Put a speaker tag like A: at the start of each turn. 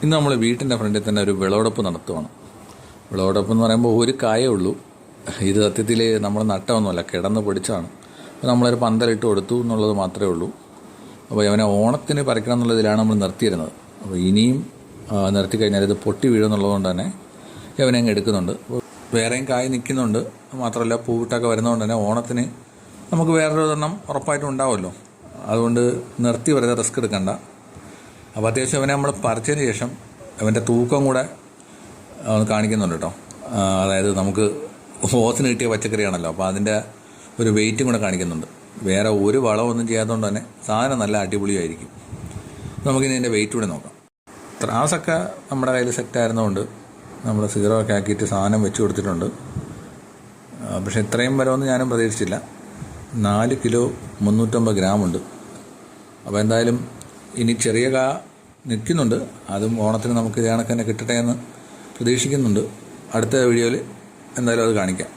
A: ഇന്ന് നമ്മൾ വീട്ടിൻ്റെ ഫ്രണ്ടിൽ തന്നെ ഒരു വിളവെടുപ്പ് നടത്തുവാണ്. വിളവെടുപ്പ് എന്ന് പറയുമ്പോൾ ഒരു കായേ ഉള്ളൂ. ഇത് സത്യത്തിൽ നമ്മൾ നട്ടമൊന്നുമല്ല, കിടന്ന് പൊടിച്ചാണ്. അപ്പോൾ നമ്മളൊരു പന്തലിട്ട് കൊടുത്തു എന്നുള്ളത് മാത്രമേ ഉള്ളൂ. അപ്പോൾ അവനെ ഓണത്തിന് പറിക്കണം എന്നുള്ളതിലാണ് നമ്മൾ നിർത്തിയിരുന്നത്. അപ്പോൾ ഇനിയും നിർത്തിക്കഴിഞ്ഞാൽ ഇത് പൊട്ടി വീഴുന്നുള്ളതുകൊണ്ട് തന്നെ അവനെ അങ്ങ് എടുക്കുന്നുണ്ട്. അപ്പോൾ വേറെയും കായ് നിൽക്കുന്നുണ്ട്. മാത്രമല്ല പൂവിട്ടൊക്കെ വരുന്നതുകൊണ്ട് തന്നെ ഓണത്തിന് നമുക്ക് വേറൊരു എണ്ണം ഉറപ്പായിട്ടും ഉണ്ടാവുമല്ലോ. അതുകൊണ്ട് നിർത്തി വെറുതെ റിസ്ക് എടുക്കണ്ട. അപ്പോൾ അത്യാവശ്യം അവനെ നമ്മൾ പറിച്ചതിന് ശേഷം അവൻ്റെ തൂക്കം കൂടെ കാണിക്കുന്നുണ്ട് കേട്ടോ. അതായത് നമുക്ക് ഓസിന് കിട്ടിയ പച്ചക്കറിയാണല്ലോ, അപ്പോൾ അതിൻ്റെ ഒരു വെയിറ്റും കൂടെ കാണിക്കുന്നുണ്ട്. വേറെ ഒരു വളമൊന്നും ചെയ്യാത്തതുകൊണ്ട് തന്നെ സാധനം നല്ല അടിപൊളിയായിരിക്കും. നമുക്കിനി ഇതിൻ്റെ വെയിറ്റ് കൂടെ നോക്കാം. ത്രാസൊക്കെ നമ്മുടെ കയ്യിൽ സെറ്റായിരുന്നതുകൊണ്ട് നമ്മൾ സീറോ ഒക്കെ ആക്കിയിട്ട് സാധനം വെച്ച് കൊടുത്തിട്ടുണ്ട്. പക്ഷേ ഇത്രയും വരുമെന്ന് ഞാനും പ്രതീക്ഷിച്ചില്ല. 4 കിലോ 350 ഗ്രാമുണ്ട്. അപ്പോൾ എന്തായാലും ഇനി ചെറിയ നിൽക്കുന്നുണ്ട്. അതും ഓണത്തിന് നമുക്ക് ഇത് കണക്ക് തന്നെ കിട്ടട്ടെ എന്ന് പ്രതീക്ഷിക്കുന്നുണ്ട്. അടുത്ത വീഡിയോയിൽ എന്തായാലും അത് കാണിക്കാം.